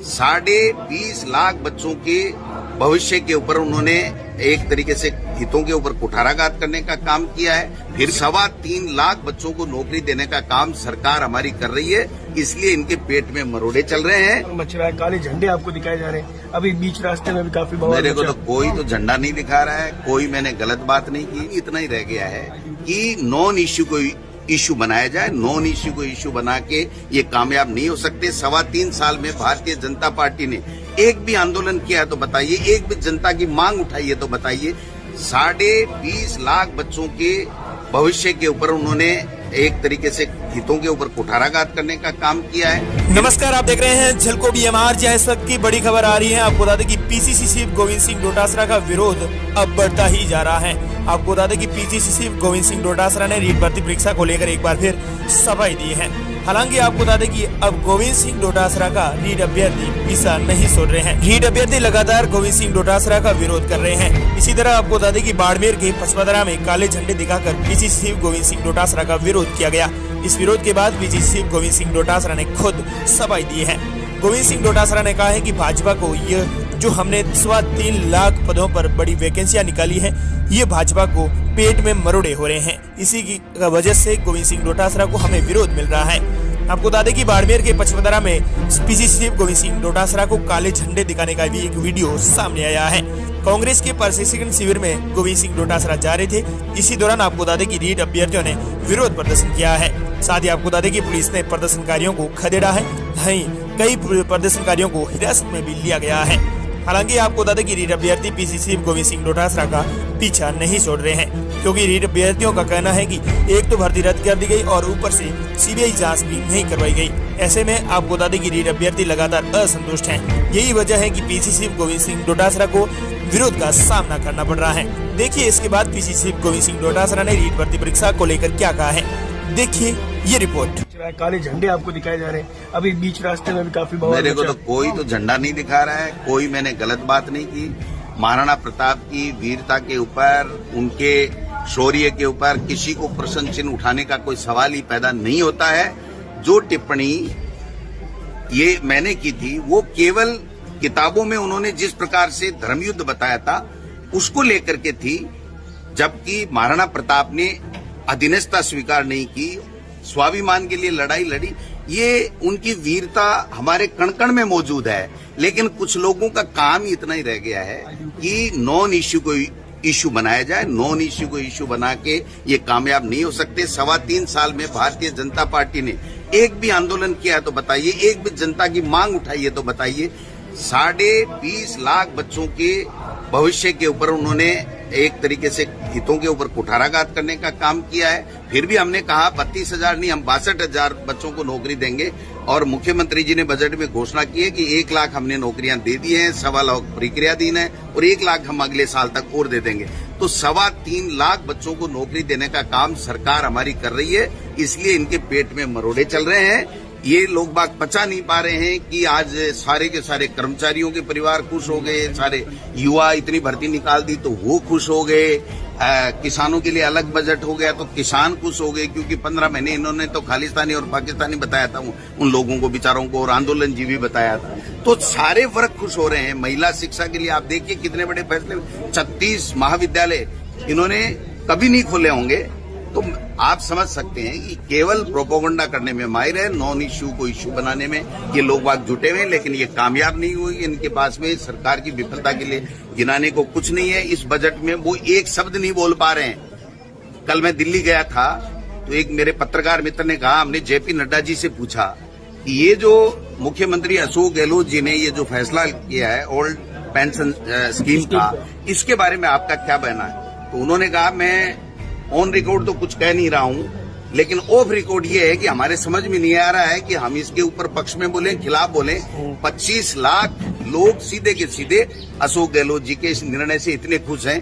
20.5 लाख बच्चों के भविष्य के ऊपर उन्होंने एक तरीके से हितों के ऊपर कुठाराघात करने का काम किया है। फिर 3.25 लाख बच्चों को नौकरी देने का काम सरकार हमारी कर रही है, इसलिए इनके पेट में मरोड़े चल रहे हैं। मच रहा है, काले झंडे आपको दिखाए जा रहे हैं। अभी बीच रास्ते में भी काफी मेरे को तो कोई तो झंडा नहीं दिखा रहा है, कोई मैंने गलत बात नहीं की। इतना ही रह गया है कि नॉन इश्यू को इश्यू बनाया जाए। नॉन इश्यू को इश्यू बना के ये कामयाब नहीं हो सकते। 3.25 साल में भारतीय जनता पार्टी ने एक भी आंदोलन किया है तो बताइए, एक भी जनता की मांग उठाई है तो बताइए। 20.5 लाख बच्चों के भविष्य के ऊपर उन्होंने एक तरीके से हितों के ऊपर कुठाराघात करने का काम किया है। नमस्कार, आप देख रहे हैं झलको बीएमआर। जहाँ इस वक्त की बड़ी खबर आ रही है, आपको बता दें कि पीसीसी चीफ गोविंद सिंह डोटासरा का विरोध अब बढ़ता ही जा रहा है। आपको बता दें कि पीसीसी चीफ गोविंद सिंह डोटासरा ने रीट भर्ती परीक्षा को लेकर एक बार फिर सफाई दी है। हालांकि आपको बता दें कि अब गोविंद सिंह डोटासरा का रीट अभ्यर्थी पीछा नहीं छोड़ रहे हैं। रीट अभ्यर्थी लगातार गोविंद सिंह डोटासरा का विरोध कर रहे हैं। इसी तरह आपको बता दें कि बाड़मेर के पचपदरा में काले झंडे दिखाकर पीसीसी चीफ गोविंद सिंह डोटासरा का विरोध किया गया। इस विरोध के बाद पीसीसी चीफ गोविंद सिंह डोटासरा ने खुद सफाई दी है। गोविंद सिंह डोटासरा ने कहा है कि भाजपा को ये जो हमने 3.25 लाख पदों पर बड़ी वैकेंसियां निकाली है, ये भाजपा को पेट में मरोड़े हो रहे हैं। इसी की वजह से गोविंद सिंह डोटासरा को हमें विरोध मिल रहा है। आपको बता दें कि बाड़मेर के पचपदरा में पीसीसी चीफ गोविंद सिंह डोटासरा को काले झंडे दिखाने का भी एक वीडियो सामने आया है। कांग्रेस के प्रशिक्षण शिविर में गोविंद सिंह डोटासरा जा रहे थे। इसी दौरान आपको बता दें कि रीट अभ्यर्थियों ने विरोध प्रदर्शन किया है। साथ ही आपको बता दें कि पुलिस ने प्रदर्शनकारियों को खदेड़ा है। वहीं कई प्रदर्शनकारियों को हिरासत में भी लिया गया है। हालांकि आपको बता दें कि रीट अभ्यर्थी पीसीसी चीफ गोविंद सिंह डोटासरा का पीछा नहीं छोड़ रहे हैं, क्योंकि रीट अभ्यर्थियों का कहना है कि एक तो भर्ती रद्द कर दी गई और ऊपर से सीबीआई जांच भी नहीं करवाई गई। ऐसे में आपको बता दें कि रीट अभ्यर्थी लगातार असंतुष्ट हैं। यही वजह है कि पीसीसी चीफ गोविंद सिंह डोटासरा को विरोध का सामना करना पड़ रहा है। देखिए इसके बाद पीसीसी चीफ गोविंद सिंह डोटासरा ने रीट भर्ती परीक्षा को लेकर क्या कहा है, देखिए ये रिपोर्ट। काले झंडे आपको दिखाए जा रहे हैं। अभी बीच रास्ते में भी काफी मेरे को तो कोई तो झंडा नहीं दिखा रहा है, कोई मैंने गलत बात नहीं की। महाराणा प्रताप की वीरता के ऊपर, उनके शौर्य के ऊपर किसी को प्रश्न चिन्ह उठाने का कोई सवाल ही पैदा नहीं होता है। जो टिप्पणी ये मैंने की थी वो केवल किताबों में उन्होंने जिस प्रकार से धर्मयुद्ध बताया था उसको लेकर के थी, जबकि महाराणा प्रताप ने अधीनस्था स्वीकार नहीं की, स्वाभिमान के लिए लड़ाई लड़ी। ये उनकी वीरता हमारे कण कण में मौजूद है। लेकिन कुछ लोगों का काम ही इतना ही रह गया है कि नॉन इश्यू को इश्यू बनाया जाए। नॉन इश्यू को इश्यू बना के ये कामयाब नहीं हो सकते। 3.25 साल में भारतीय जनता पार्टी ने एक भी आंदोलन किया है तो बताइए, एक भी जनता की मांग उठाई है तो बताइए। 20.5 लाख बच्चों के भविष्य के ऊपर उन्होंने एक तरीके से हितों के ऊपर कुठाराघात करने का काम किया है। फिर भी हमने कहा 32,000 नहीं, हम 62,000 बच्चों को नौकरी देंगे। और मुख्यमंत्री जी ने बजट में घोषणा की है कि 1 लाख हमने नौकरियां दे दी हैं, 1.25 लाख प्रक्रियाधीन है और 1 लाख हम अगले साल तक और दे देंगे। तो 3.25 लाख बच्चों को नौकरी देने का काम सरकार हमारी कर रही है, इसलिए इनके पेट में मरोड़े चल रहे हैं। ये लोग बाग पचा नहीं पा रहे हैं कि आज सारे के सारे कर्मचारियों के परिवार खुश हो गए, सारे युवा इतनी भर्ती निकाल दी तो वो खुश हो गए, किसानों के लिए अलग बजट हो गया तो किसान खुश हो गए, क्योंकि 15 महीने इन्होंने तो खालिस्तानी और पाकिस्तानी बताया था उन लोगों को बेचारों को, और आंदोलनजीवी बताया था। तो सारे वर्ग खुश हो रहे हैं। महिला शिक्षा के लिए आप देखिए कितने बड़े फैसले। 36 महाविद्यालय इन्होंने कभी नहीं खोले होंगे। तो आप समझ सकते हैं कि केवल प्रोपोगंडा करने में माहिर है, नॉन इश्यू को इश्यू बनाने में ये लोग बात जुटे हुए हैं, लेकिन ये कामयाब नहीं हुई। इनके पास में सरकार की विफलता के लिए गिनाने को कुछ नहीं है। इस बजट में वो एक शब्द नहीं बोल पा रहे हैं। कल मैं दिल्ली गया था तो एक मेरे पत्रकार मित्र ने कहा, हमने जेपी नड्डा जी से पूछा कि ये जो मुख्यमंत्री अशोक गहलोत जी ने ये जो फैसला किया है ओल्ड पेंशन स्कीम का, इसके बारे में आपका क्या कहना है? तो उन्होंने कहा, मैं ऑन रिकॉर्ड तो कुछ कह नहीं रहा हूं, लेकिन ऑफ रिकॉर्ड ये है कि हमारे समझ में नहीं आ रहा है कि हम इसके ऊपर पक्ष में बोलें, खिलाफ बोलें। 25 लाख लोग सीधे के सीधे अशोक गहलोत जी के इस निर्णय से इतने खुश हैं।